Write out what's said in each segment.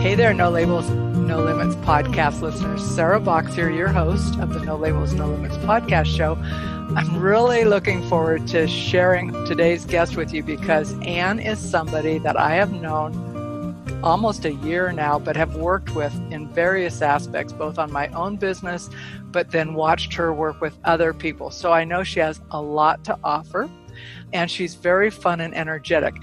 Hey there, No Labels, No Limits podcast listeners. Sarah Box here, your host of the No Labels, No Limits podcast show. I'm really looking forward to sharing today's guest with you because Ann is somebody that I have known almost a year now, but have worked with in various aspects, both on my own business, but then watched her work with other people. So I know she has a lot to offer, and she's very fun and energetic.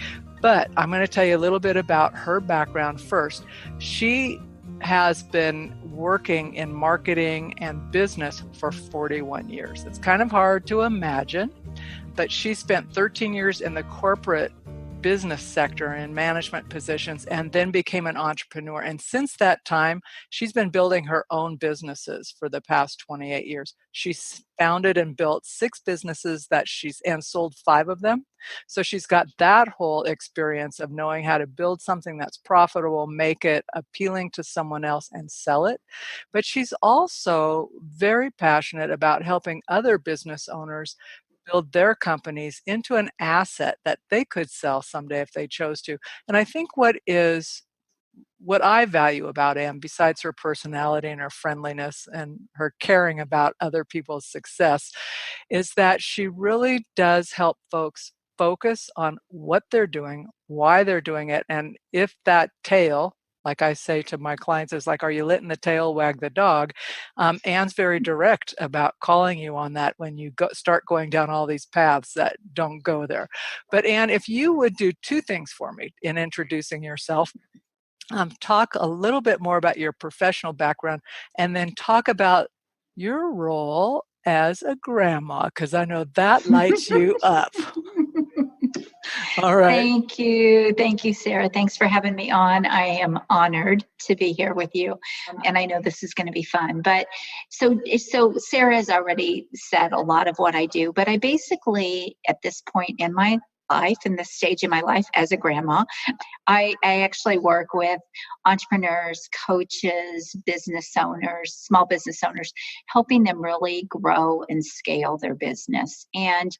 But I'm going to tell you a little bit about her background first. She has been working in marketing and business for 41 years. It's kind of hard to imagine, but she spent 13 years in the corporate business sector in management positions and then became an entrepreneur. And since that time, she's been building her own businesses for the past 28 years. She's founded and built 6 businesses and sold 5 of them. So she's got that whole experience of knowing how to build something that's profitable, make it appealing to someone else and sell it. But she's also very passionate about helping other business owners build their companies into an asset that they could sell someday if they chose to. And I think what I value about Ann, besides her personality and her friendliness and her caring about other people's success, is that she really does help folks focus on what they're doing, why they're doing it, and if that tail, like I say to my clients, is like, are you letting the tail wag the dog? Ann's very direct about calling you on that when you start going down all these paths that don't go there. But Ann, if you would do 2 things for me in introducing yourself, talk a little bit more about your professional background, and then talk about your role as a grandma, because I know that lights you up. All right. Thank you. Thank you, Sarah. Thanks for having me on. I am honored to be here with you. And I know this is going to be fun. But so Sarah has already said a lot of what I do, but I basically, at this point in my life, in this stage in my life as a grandma, I actually work with entrepreneurs, coaches, business owners, small business owners, helping them really grow and scale their business. And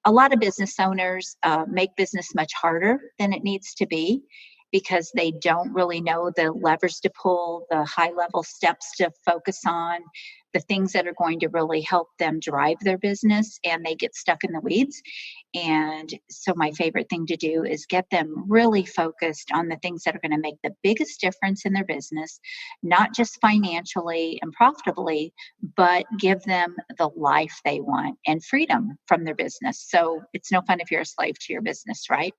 a lot of business owners make business much harder than it needs to be because they don't really know the levers to pull, the high level steps to focus on, the things that are going to really help them drive their business, and they get stuck in the weeds. And so my favorite thing to do is get them really focused on the things that are going to make the biggest difference in their business, not just financially and profitably, but give them the life they want and freedom from their business. So it's no fun if you're a slave to your business, right?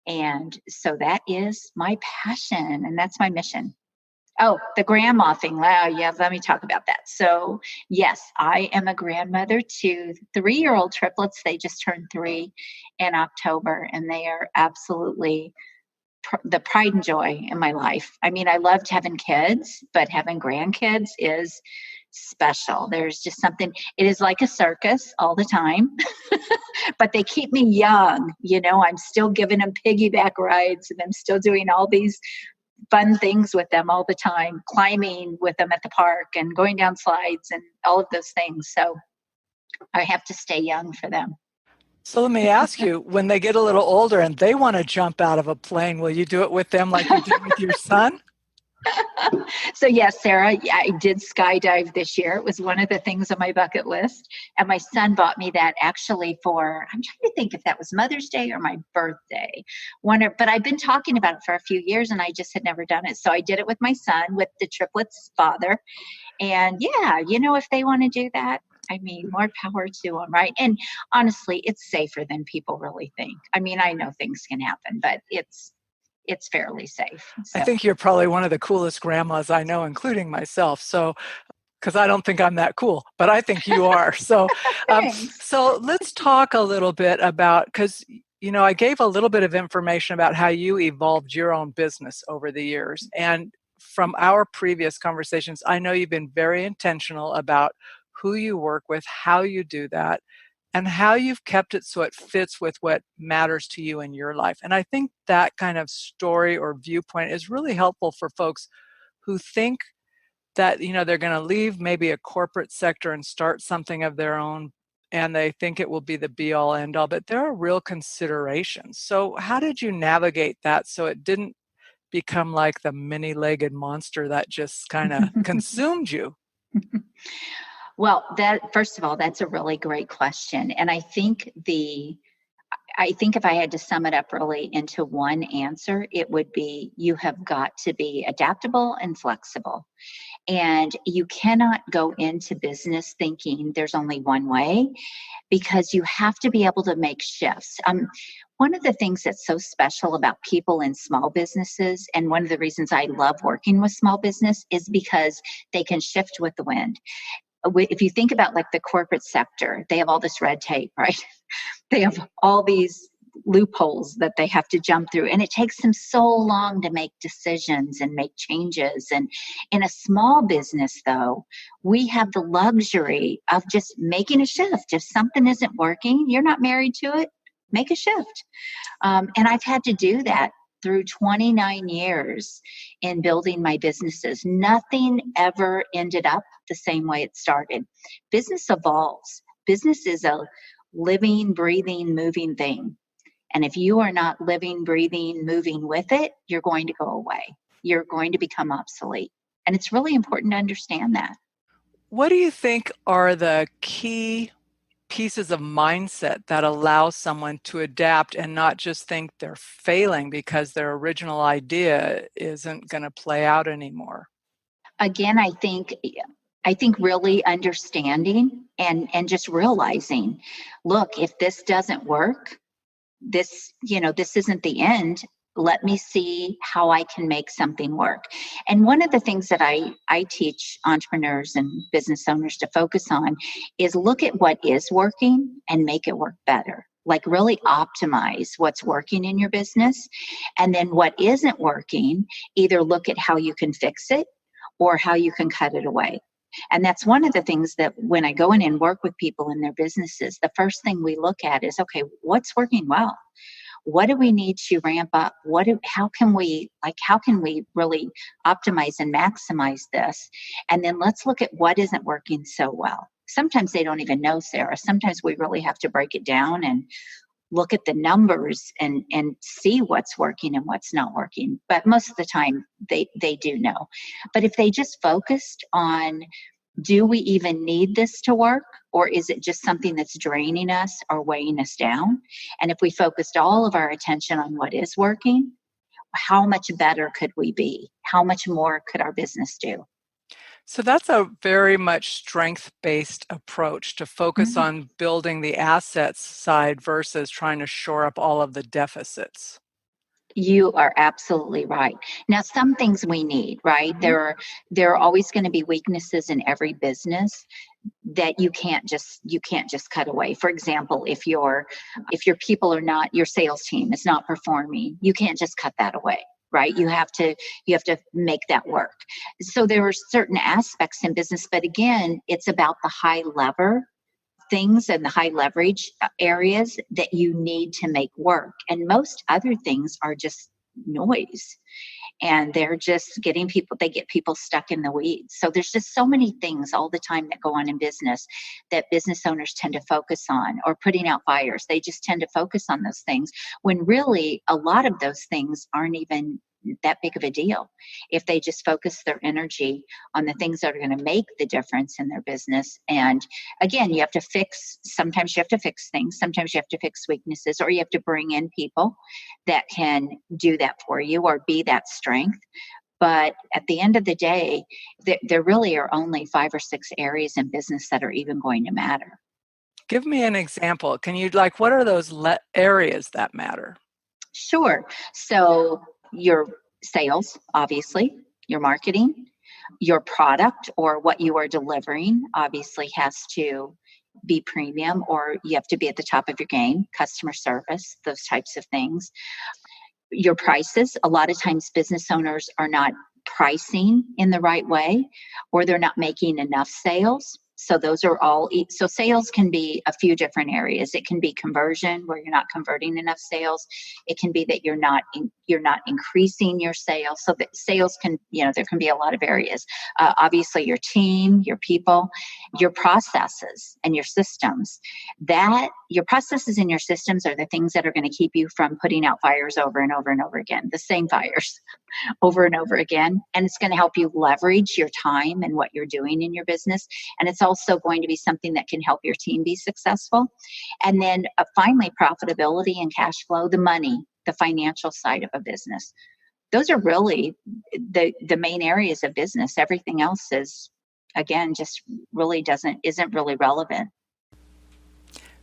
And so that is my passion, and that's my mission. Oh, the grandma thing. Wow, yeah, let me talk about that. So, yes, I am a grandmother to 3-year-old triplets. They just turned 3 in October, and they are absolutely the pride and joy in my life. I mean, I loved having kids, but having grandkids is special. There's just something, it is like a circus all the time, but they keep me young. You know, I'm still giving them piggyback rides, and I'm still doing all these fun things with them all the time, climbing with them at the park and going down slides and all of those things. So I have to stay young for them. So let me ask you, when they get a little older and they want to jump out of a plane, will you do it with them like you did with your son? So yes, Sarah, I did skydive this year. It was one of the things on my bucket list. And my son bought me that actually for, I'm trying to think if that was Mother's Day or my birthday. But I've been talking about it for a few years and I just had never done it. So I did it with my son, with the triplets' father. And yeah, you know, if they want to do that, I mean, more power to them, right? And honestly, it's safer than people really think. I mean, I know things can happen, but it's fairly safe. So. I think you're probably one of the coolest grandmas I know, including myself. So, because I don't think I'm that cool, but I think you are. So, so let's talk a little bit about, because, you know, I gave a little bit of information about how you evolved your own business over the years. And from our previous conversations, I know you've been very intentional about who you work with, how you do that, and how you've kept it so it fits with what matters to you in your life. And I think that kind of story or viewpoint is really helpful for folks who think that, you know, they're going to leave maybe a corporate sector and start something of their own, and they think it will be the be all end all, but there are real considerations. So how did you navigate that so it didn't become like the many-legged monster that just kind of consumed you? Well, that first of all, that's a really great question. And I think if I had to sum it up really into one answer, it would be you have got to be adaptable and flexible. And you cannot go into business thinking there's only one way, because you have to be able to make shifts. One of the things that's so special about people in small businesses, and one of the reasons I love working with small business, is because they can shift with the wind. If you think about like the corporate sector, they have all this red tape, right? They have all these loopholes that they have to jump through, and it takes them so long to make decisions and make changes. And in a small business, though, we have the luxury of just making a shift. If something isn't working, you're not married to it, make a shift. And I've had to do that through 29 years in building my businesses. Nothing ever ended up the same way it started. Business evolves. Business is a living, breathing, moving thing. And if you are not living, breathing, moving with it, you're going to go away. You're going to become obsolete. And it's really important to understand that. What do you think are the key pieces of mindset that allow someone to adapt and not just think they're failing because their original idea isn't going to play out anymore? Again, I think really understanding and just realizing, look, if this doesn't work, this isn't the end. Let me see how I can make something work. And one of the things that I teach entrepreneurs and business owners to focus on is look at what is working and make it work better. Like really optimize what's working in your business. And then what isn't working, either look at how you can fix it or how you can cut it away. And that's one of the things that when I go in and work with people in their businesses, the first thing we look at is, okay, what's working well? What do we need to ramp up? How can we really optimize and maximize this? And then let's look at what isn't working so well. Sometimes they don't even know, Sarah. Sometimes we really have to break it down and look at the numbers and see what's working and what's not working. But most of the time they do know. But if they just focused on, do we even need this to work? Or is it just something that's draining us or weighing us down? And if we focused all of our attention on what is working, how much better could we be? How much more could our business do? So that's a very much strength-based approach to focus on building the assets side versus trying to shore up all of the deficits. You are absolutely right. Now, some things we need, right? There are always going to be weaknesses in every business that you can't just cut away. For example, if your people are not, your sales team is not performing, you can't just cut that away. Right? You have to make that work. So there are certain aspects in business, but again, it's about the high lever things and the high leverage areas that you need to make work. And most other things are just noise. And they're just they get people stuck in the weeds. So there's just so many things all the time that go on in business that business owners tend to focus on, or putting out fires. They just tend to focus on those things when really a lot of those things aren't even that big of a deal if they just focus their energy on the things that are going to make the difference in their business. And again, sometimes you have to fix things, sometimes you have to fix weaknesses, or you have to bring in people that can do that for you or be that strength. But at the end of the day, there really are only 5 or 6 areas in business that are even going to matter. Give me an example. Can you, what are those areas that matter? Sure. So your sales, obviously, your marketing, your product or what you are delivering obviously has to be premium, or you have to be at the top of your game, customer service, those types of things. Your prices, a lot of times business owners are not pricing in the right way, or they're not making enough sales. So those are all, so sales can be a few different areas. It can be conversion, where you're not converting enough sales. It can be that you're not increasing your sales. So that sales can, there can be a lot of areas. Obviously your team, your people, your processes and your systems. Your processes and your systems are the things that are going to keep you from putting out fires over and over and over again, the same fires. over and over again. And it's going to help you leverage your time and what you're doing in your business. And it's also going to be something that can help your team be successful. And then finally, profitability and cash flow, the money, the financial side of a business. Those are really the main areas of business. Everything else is, again, just really isn't really relevant.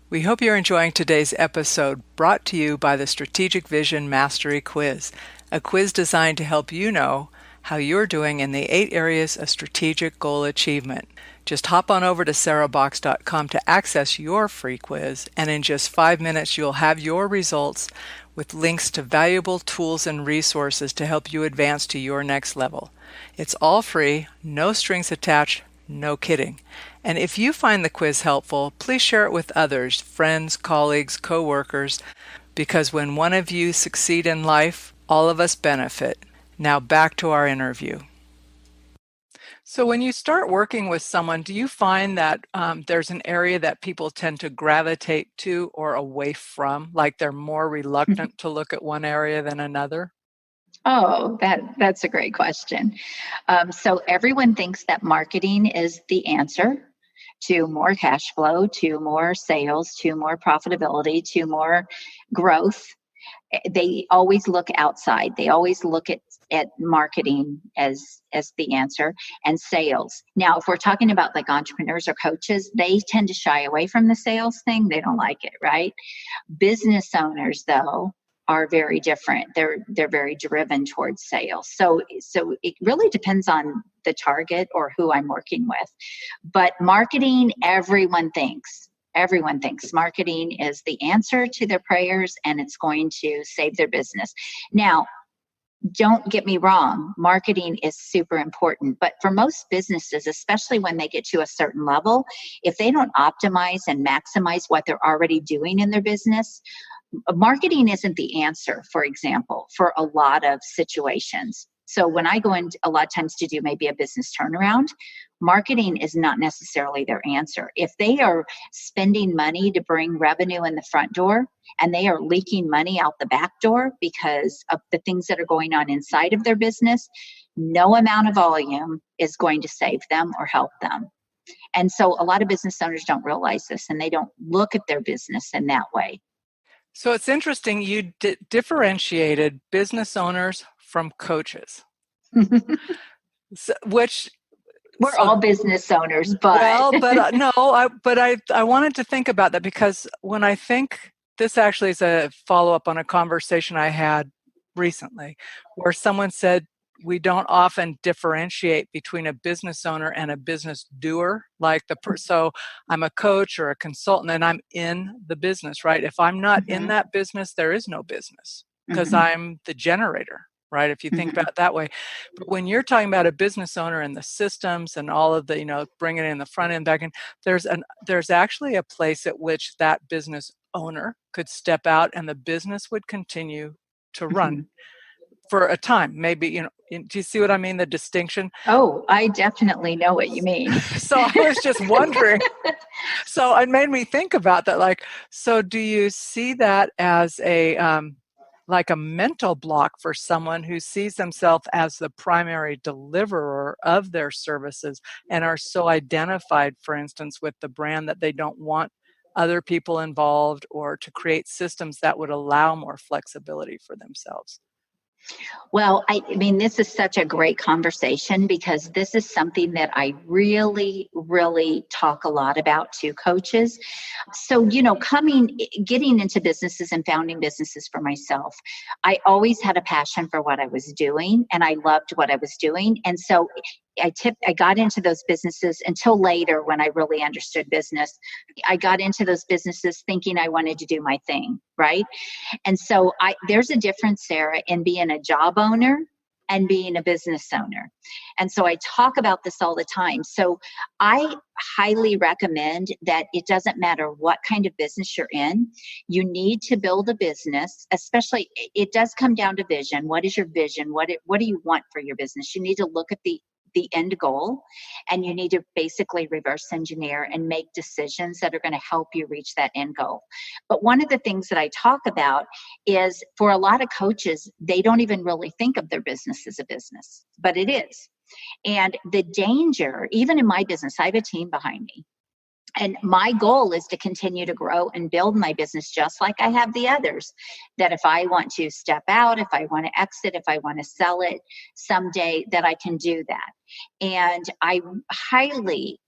We hope you're enjoying today's episode, brought to you by the Strategic Vision Mastery Quiz, a quiz designed to help you know how you're doing in the 8 areas of strategic goal achievement. Just hop on over to sarahbox.com to access your free quiz, and in just 5 minutes you'll have your results with links to valuable tools and resources to help you advance to your next level. It's all free, no strings attached, no kidding. And if you find the quiz helpful, please share it with others, friends, colleagues, co-workers, because when one of you succeed in life, all of us benefit. Now back to our interview. So when you start working with someone, do you find that there's an area that people tend to gravitate to or away from, like they're more reluctant to look at one area than another? Oh, that's a great question. So everyone thinks that marketing is the answer to more cash flow, to more sales, to more profitability, to more growth. They always look outside. They always look at marketing as the answer, and sales. Now, if we're talking about like entrepreneurs or coaches, they tend to shy away from the sales thing. They don't like it, right? Business owners, though, are very different. They're very driven towards sales. So it really depends on the target or who I'm working with. But marketing, everyone thinks marketing is the answer to their prayers, and it's going to save their business. Now, don't get me wrong, marketing is super important, but for most businesses, especially when they get to a certain level, if they don't optimize and maximize what they're already doing in their business, marketing isn't the answer, for example, for a lot of situations. So when I go in a lot of times to do maybe a business turnaround, marketing is not necessarily their answer. If they are spending money to bring revenue in the front door and they are leaking money out the back door because of the things that are going on inside of their business, no amount of volume is going to save them or help them. And so a lot of business owners don't realize this, and they don't look at their business in that way. So it's interesting, you differentiated business owners from coaches, which we're all business owners, but I wanted to think about that, because when I think, this actually is a follow-up on a conversation I had recently where someone said we don't often differentiate between a business owner and a business doer. Like so I'm a coach or a consultant and I'm in the business, right? If I'm not in that business, there is no business, because I'm the generator, right? If you think about it that way. But when you're talking about a business owner and the systems and all of the, bringing it in the front end, back end, there's actually a place at which that business owner could step out and the business would continue to run for a time. Maybe, do you see what I mean? The distinction? Oh, I definitely know what you mean. So I was just wondering, so it made me think about that. Like, so do you see that as like a mental block for someone who sees themselves as the primary deliverer of their services and are so identified, for instance, with the brand that they don't want other people involved, or to create systems that would allow more flexibility for themselves? Well, I mean, this is such a great conversation, because this is something that I really, really talk a lot about to coaches. So, getting into businesses and founding businesses for myself, I always had a passion for what I was doing, and I loved what I was doing. And so I got into those businesses until later when I really understood business. I got into those businesses thinking I wanted to do my thing, right? And so there's a difference, Sarah, in being a job owner and being a business owner. And so I talk about this all the time. So I highly recommend that it doesn't matter what kind of business you're in, you need to build a business, especially it does come down to vision. What is your vision? What do you want for your business? You need to look at the the end goal, and you need to basically reverse engineer and make decisions that are going to help you reach that end goal. But one of the things that I talk about is, for a lot of coaches, they don't even really think of their business as a business, but it is. And the danger, even in my business, I have a team behind me. And my goal is to continue to grow and build my business just like I have the others. That if I want to step out, if I want to exit, if I want to sell it someday, that I can do that. And I highly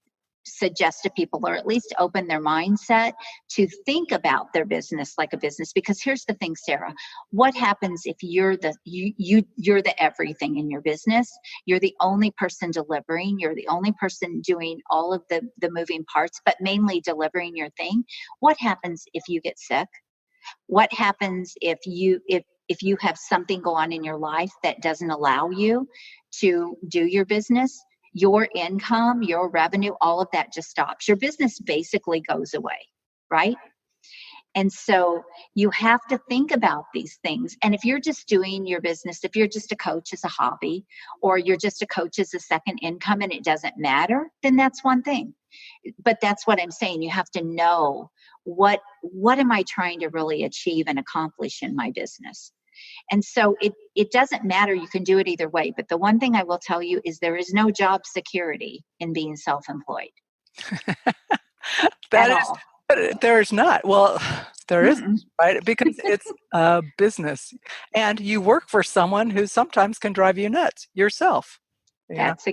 suggest to people, or at least open their mindset to think about their business like a business. Because here's the thing, Sarah, what happens if you're the everything in your business? You're the only person delivering, you're the only person doing all of the moving parts, but mainly delivering your thing. What happens if you get sick? What happens if you have something go on in your life that doesn't allow you to do your business? Your income, your revenue, all of that just stops. Your business basically goes away, right? And so you have to think about these things. And if you're just doing your business, if you're just a coach as a hobby, or you're just a coach as a second income and it doesn't matter, then that's one thing. But that's what I'm saying. You have to know, what am I trying to really achieve and accomplish in my business? And so it doesn't matter. You can do it either way. But the one thing I will tell you is there is no job security in being self-employed. That is, but there's not. Well, there is, right? Because it's a business, and you work for someone who sometimes can drive you nuts yourself. That's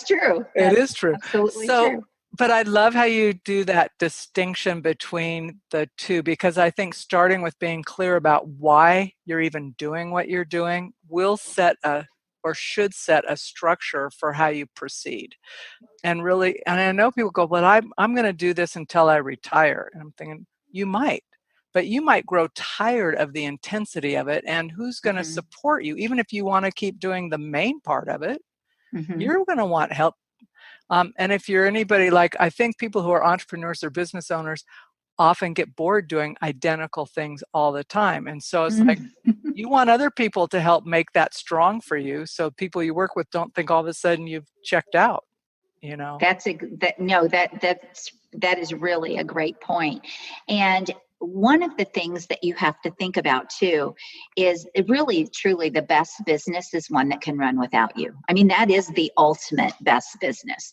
true. It is true. Absolutely so, true. But I love how you do that distinction between the two, because I think starting with being clear about why you're even doing what you're doing will should set a structure for how you proceed. And really, and I know people go, well, I'm going to do this until I retire. And I'm thinking, you might, but you might grow tired of the intensity of it. And who's going to support you? Even if you want to keep doing the main part of it, you're going to want help. And if you're anybody, like, I think people who are entrepreneurs or business owners often get bored doing identical things all the time. And so it's like, you want other people to help make that strong for you, so people you work with don't think all of a sudden you've checked out, That is really a great point. And one of the things that you have to think about too is, really truly the best business is one that can run without you. I mean, that is the ultimate best business.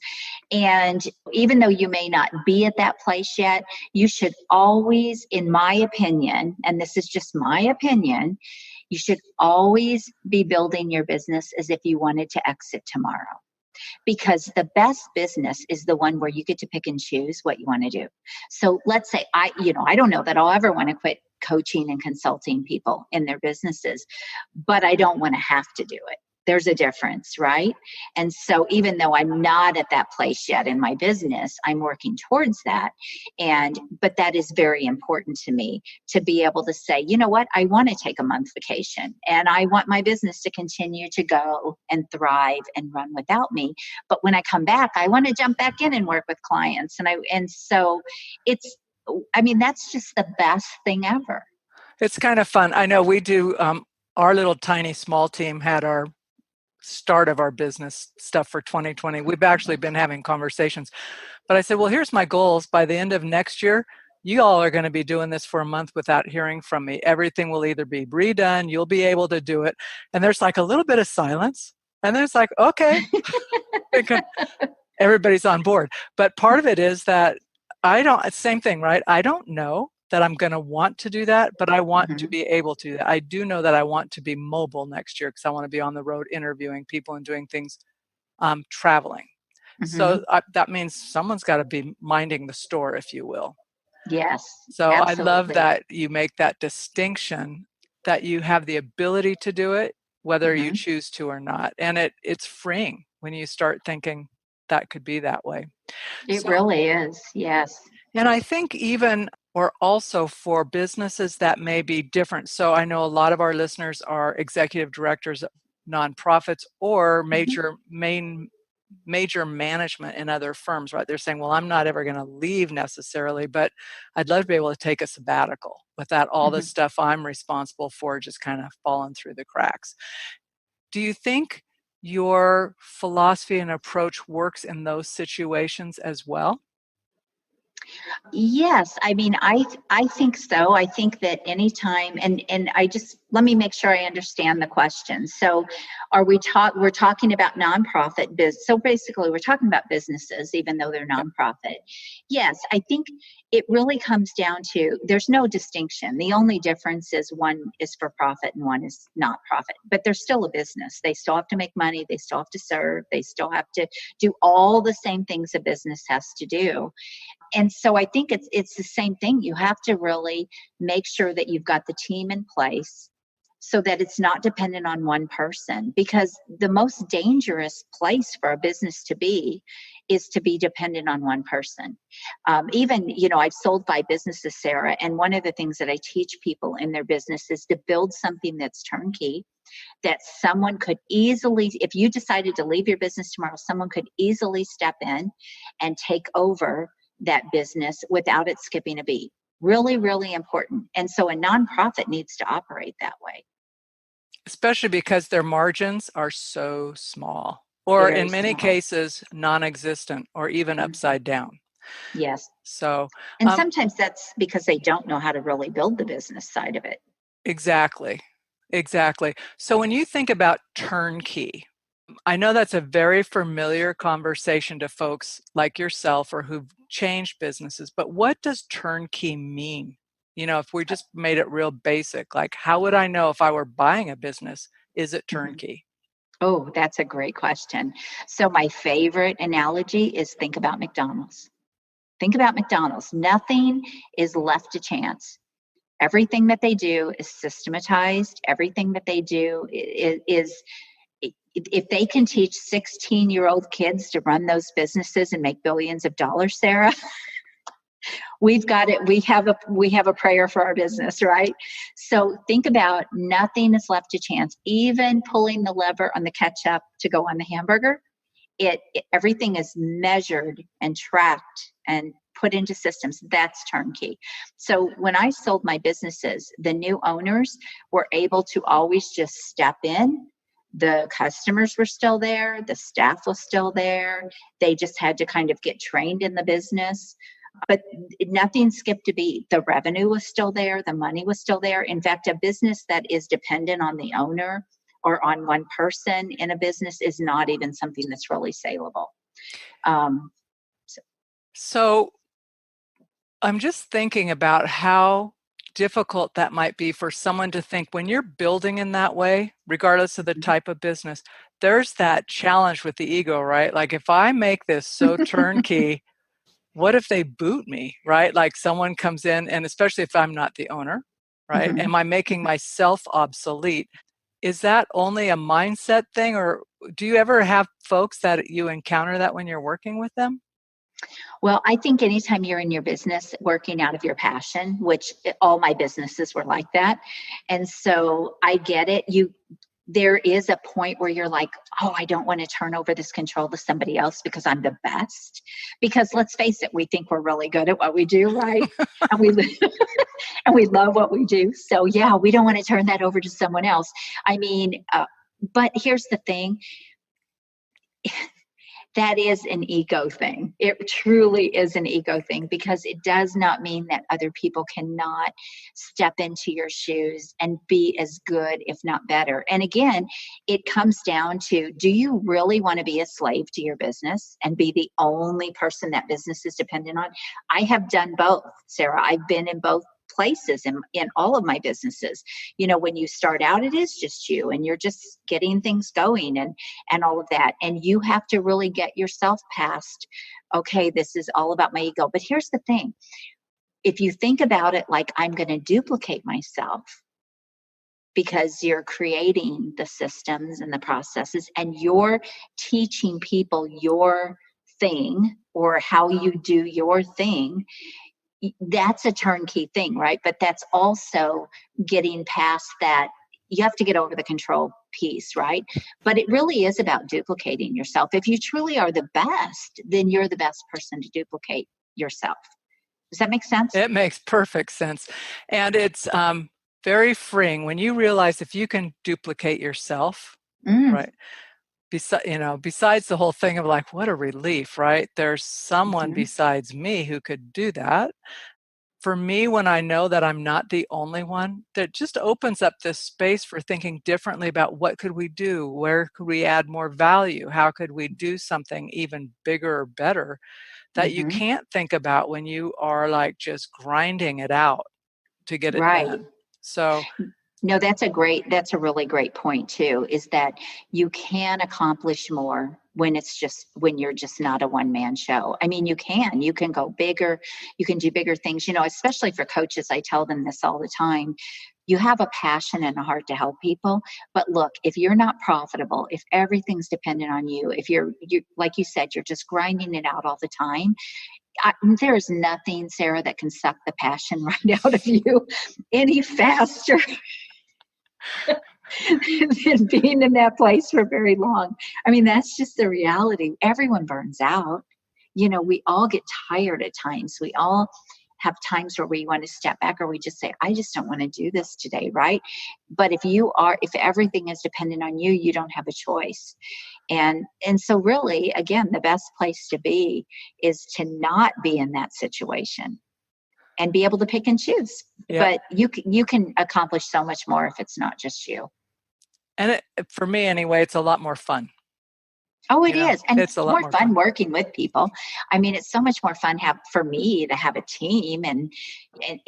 And even though you may not be at that place yet, you should always, in my opinion, and this is just my opinion, you should always be building your business as if you wanted to exit tomorrow. Because the best business is the one where you get to pick and choose what you want to do. So let's say I don't know that I'll ever want to quit coaching and consulting people in their businesses, but I don't want to have to do it. There's a difference, right? And so even though I'm not at that place yet in my business, I'm working towards that. But that is very important to me, to be able to say, you know what, I want to take a month vacation and I want my business to continue to go and thrive and run without me. But when I come back, I want to jump back in and work with clients. And so that's just the best thing ever. It's kind of fun. I know we do, our little tiny small team had our start of our business stuff for 2020. We've actually been having conversations, but I said, well, here's my goals. By the end of next year, you all are going to be doing this for a month without hearing from me. Everything will either be redone, you'll be able to do it. And there's like a little bit of silence. And then it's like, okay, everybody's on board. But part of it is that same thing, right? I don't know that I'm going to want to do that, but I want to be able to do that. I do know that I want to be mobile next year because I want to be on the road interviewing people and doing things, traveling. So that means someone's got to be minding the store, if you will. Yes. So absolutely. I love that you make that distinction, that you have the ability to do it, whether you choose to or not. And it's freeing when you start thinking that could be that way. It really is. Yes. And I think even, or also for businesses that may be different. So I know a lot of our listeners are executive directors of nonprofits or major management in other firms, right? They're saying, well, I'm not ever going to leave necessarily, but I'd love to be able to take a sabbatical without all the stuff I'm responsible for just kind of falling through the cracks. Do you think your philosophy and approach works in those situations as well? Yes, I mean, I think so. I think that anytime, and I just let me make sure I understand the question. So, we're talking about nonprofit biz. So basically, we're talking about businesses, even though they're Yep. nonprofit. Yes, I think it really comes down to there's no distinction. The only difference is one is for profit and one is not profit, but they're still a business. They still have to make money. They still have to serve. They still have to do all the same things a business has to do. And so I think it's the same thing. You have to really make sure that you've got the team in place so that it's not dependent on one person, because the most dangerous place for a business to be is to be dependent on one person. Even, I've sold 5 businesses, Sarah, and one of the things that I teach people in their business is to build something that's turnkey, that someone could easily, if you decided to leave your business tomorrow, someone could easily step in and take over that business without it skipping a beat. Really, really important. And so a nonprofit needs to operate that way. Especially because their margins are so small, or Very in many small. cases, non-existent or even Mhm. upside down. Yes. So, And sometimes that's because they don't know how to really build the business side of it. exactly, exactly. So when you think about turnkey, I know that's a very familiar conversation to folks like yourself or who've changed businesses, but what does turnkey mean? If we just made it real basic, like how would I know if I were buying a business, is it Mhm. turnkey? Oh, that's a great question. So my favorite analogy is think about McDonald's. Think about McDonald's. Nothing is left to chance. Everything that they do is systematized. Everything that they do is if they can teach 16-year-old kids to run those businesses and make billions of dollars, Sarah, we've got it. We have a prayer for our business, right? So think about nothing is left to chance. Even pulling the lever on the ketchup to go on the hamburger, everything is measured and tracked and put into systems. That's turnkey. So when I sold my businesses, the new owners were able to always just step in. The customers were still there, the staff was still there. They just had to kind of get trained in the business, but nothing skipped a beat. The revenue was still there, the money was still there. In fact, a business that is dependent on the owner or on one person in a business is not even something that's really saleable. Um, so, So I'm just thinking about how difficult that might be for someone to think when you're building in that way, regardless of the type of business, there's that challenge with the ego, right? Like if I make this so turnkey, what if they boot me, right? Like someone comes in, and especially if I'm not the owner, right? mhm. Am I making myself obsolete? Is that only a mindset thing, or do you ever have folks that you encounter that when you're working with them? Well, I think anytime you're in your business working out of your passion, which all my businesses were like that. And so I get it. There is a point where you're like, oh, I don't want to turn over this control to somebody else because I'm the best. Because let's face it, we think we're really good at what we do, right? And we and we love what we do. So yeah, we don't want to turn that over to someone else. I mean, but here's the thing, that is an ego thing. It truly is an ego thing, because it does not mean that other people cannot step into your shoes and be as good, if not better. And again, it comes down to, do you really want to be a slave to your business and be the only person that business is dependent on? I have done both, Sarah. I've been in both places in all of my businesses. When you start out, it is just you and you're just getting things going and all of that. And you have to really get yourself past, okay, this is all about my ego. But here's the thing, if you think about it like I'm going to duplicate myself, because you're creating the systems and the processes and you're teaching people your thing or how you do your thing, that's a turnkey thing, right? But that's also getting past that. You have to get over the control piece, right? But it really is about duplicating yourself. If you truly are the best, then you're the best person to duplicate yourself. Does that make sense? It makes perfect sense. And it's very freeing when you realize if you can duplicate yourself, Mm, right? besides the whole thing of like, what a relief, right? There's someone Mhm. besides me who could do that. For me, when I know that I'm not the only one, that just opens up this space for thinking differently about what could we do? Where could we add more value? How could we do something even bigger or better that you Mhm. can't think about when you are like just grinding it out to get it Right. done? So, No, that's a really great point too, is that you can accomplish more when you're just not a one man show. I mean, you can go bigger, you can do bigger things, especially for coaches. I tell them this all the time. You have a passion and a heart to help people. But look, if you're not profitable, if everything's dependent on you, if you like you said, you're just grinding it out all the time, there is nothing, Sarah, that can suck the passion right out of you any faster than being in that place for very long. I mean, that's just the reality. Everyone burns out. We all get tired at times. We all have times where we want to step back or we just say, I just don't want to do this today, right? But if everything is dependent on you, you don't have a choice. And so really, again, the best place to be is to not be in that situation and be able to pick and choose. yep. But you can accomplish so much more if it's not just you. And for me anyway, it's a lot more fun. Oh, it is. And It's it's a lot more more fun fun. working with people. I mean, it's so much more fun for me to have a team and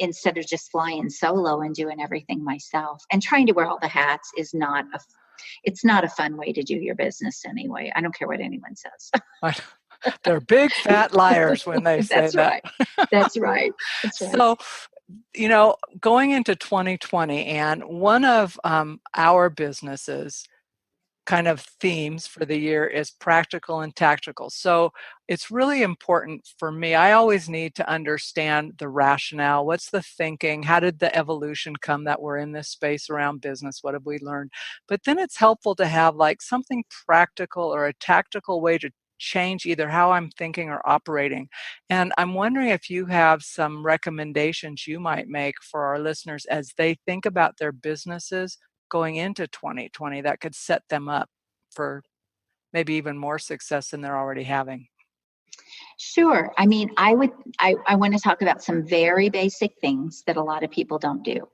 instead of just flying solo and doing everything myself. And trying to wear all the hats it's not a fun way to do your business anyway. I don't care what anyone says. They're big fat liars when they say That's that. right. That's right. That's right. So, going into 2020, and one of our businesses kind of themes for the year is practical and tactical. So it's really important for me. I always need to understand the rationale. What's the thinking? How did the evolution come that we're in this space around business? What have we learned? But then it's helpful to have like something practical or a tactical way to change either how I'm thinking or operating. And I'm wondering if you have some recommendations you might make for our listeners as they think about their businesses going into 2020 that could set them up for maybe even more success than they're already having. Sure. I mean, I want to talk about some very basic things that a lot of people don't do.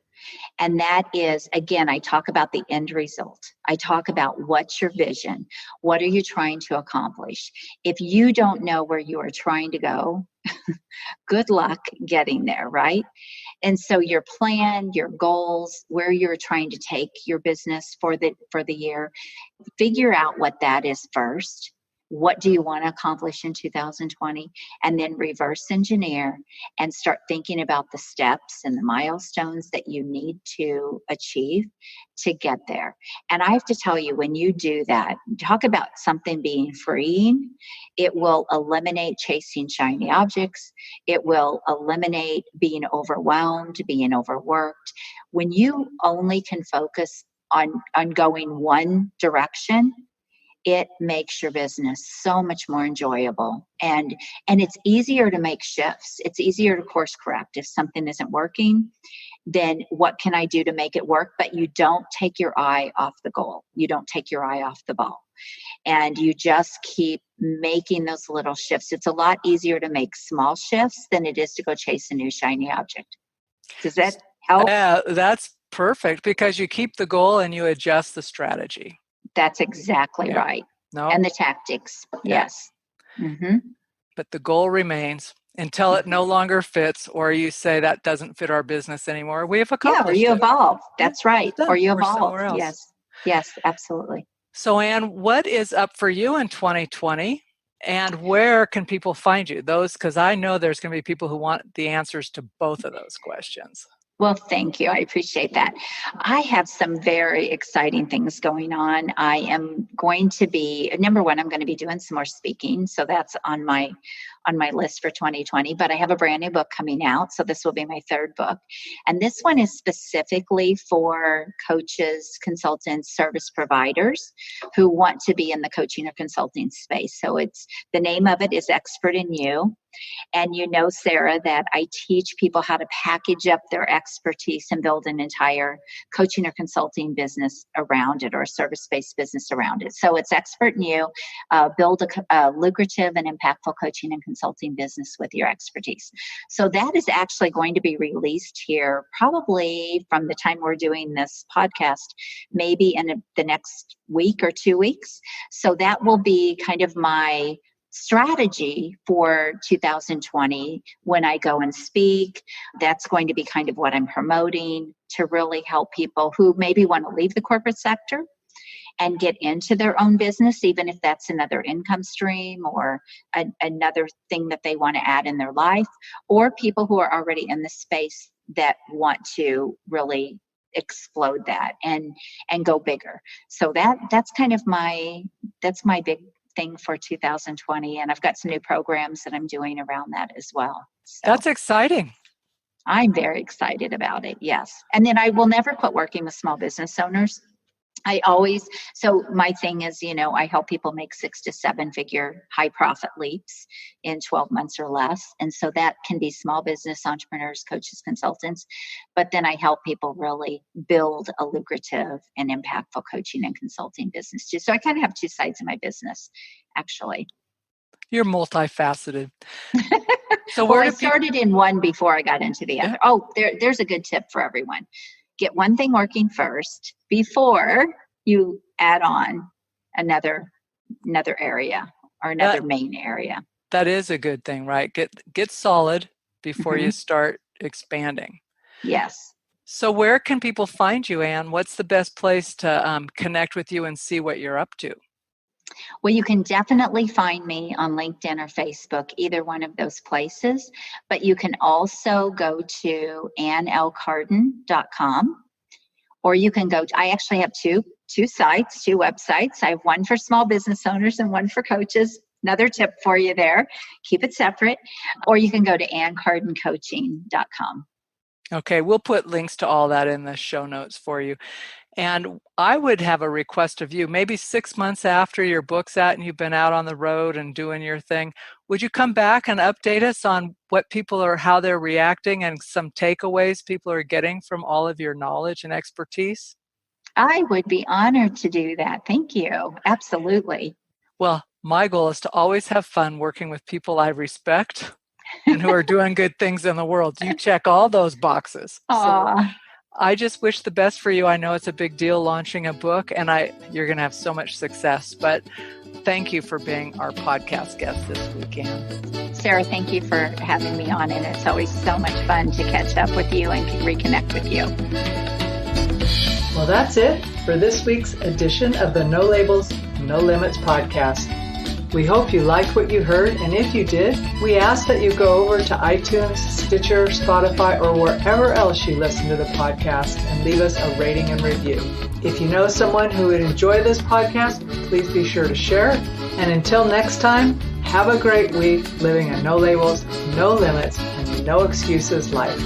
And that is, again, I talk about the end result. I talk about what's your vision? What are you trying to accomplish? If you don't know where you are trying to go, good luck getting there, right? And so your plan, your goals, where you're trying to take your business for the year, figure out what that is first. What do you want to accomplish in 2020? And then reverse engineer and start thinking about the steps and the milestones that you need to achieve to get there. And I have to tell you, when you do that, talk about something being freeing. It will eliminate chasing shiny objects. It will eliminate being overwhelmed, being overworked. When you only can focus on going one direction, it makes your business so much more enjoyable, and it's easier to make shifts. It's easier to course correct. If something isn't working, then what can I do to make it work? But you don't take your eye off the goal. You don't take your eye off the ball, and you just keep making those little shifts. It's a lot easier to make small shifts than it is to go chase a new shiny object. Does that help? Yeah, that's perfect because you keep the goal and you adjust the strategy. That's exactly Yeah. right. No. And the tactics. Yeah. Yes. Mm-hmm. But the goal remains until it no longer fits, or you say that doesn't fit our business anymore. We have Yeah, or accomplished you it. evolve. Yeah, That's right. it's done. Or you We're evolve. somewhere else. Yes. Yes, absolutely. So, Ann, what is up for you in 2020? And where can people find you? Because I know there's going to be people who want the answers to both of those questions. Well, thank you. I appreciate that. I have some very exciting things going on. I am going to be, number one, I'm going to be doing some more speaking. So that's on my list for 2020. But I have a brand new book coming out. So this will be my third book. And this one is specifically for coaches, consultants, service providers who want to be in the coaching or consulting space. So the name of it is Expert in You. And you know, Sarah, that I teach people how to package up their expertise and build an entire coaching or consulting business around it, or a service-based business around it. So it's Expert in You, build a lucrative and impactful coaching and consulting business with your expertise. So that is actually going to be released here probably from the time we're doing this podcast, maybe in the next week or 2 weeks. So that will be kind of my strategy for 2020 when I go and speak. That's going to be kind of what I'm promoting to really help people who maybe want to leave the corporate sector and get into their own business, even if that's another income stream or another thing that they want to add in their life, or people who are already in the space that want to really explode that and go bigger. So that's kind of my big thing for 2020, and I've got some new programs that I'm doing around that as well. So That's exciting. I'm very excited about it. Yes. And then I will never quit working with small business owners. So my thing is, I help people make 6 to 7 figure high profit leaps in 12 months or less. And so that can be small business entrepreneurs, coaches, consultants. But then I help people really build a lucrative and impactful coaching and consulting business too. So I kind of have 2 sides of my business, actually. You're multifaceted. So well, I started in one before I got into the other. Oh, there's a good tip for everyone. Get one thing working first before you add on another area or another main area. That is a good thing, right? Get solid before you start expanding. Yes. So where can people find you, Ann? What's the best place to connect with you and see what you're up to? Well, you can definitely find me on LinkedIn or Facebook, either one of those places. But you can also go to annlcarden.com, or you can go to, I actually have two websites. I have one for small business owners and one for coaches. Another tip for you there, keep it separate. Or you can go to anncardencoaching.com. Okay, we'll put links to all that in the show notes for you. And I would have a request of you, maybe 6 months after your book's out and you've been out on the road and doing your thing, would you come back and update us on what people are, how they're reacting and some takeaways people are getting from all of your knowledge and expertise? I would be honored to do that. Thank you. Absolutely. Well, my goal is to always have fun working with people I respect and who are doing good things in the world. You check all those boxes. So I just wish the best for you. I know it's a big deal launching a book, and you're going to have so much success. But thank you for being our podcast guest this weekend. Sarah, thank you for having me on, and it's always so much fun to catch up with you and reconnect with you. Well, that's it for this week's edition of the No Labels, No Limits podcast. We hope you liked what you heard, and if you did, we ask that you go over to iTunes, Stitcher, Spotify, or wherever else you listen to the podcast and leave us a rating and review. If you know someone who would enjoy this podcast, please be sure to share it. And until next time, have a great week living a no labels, no limits, and no excuses life.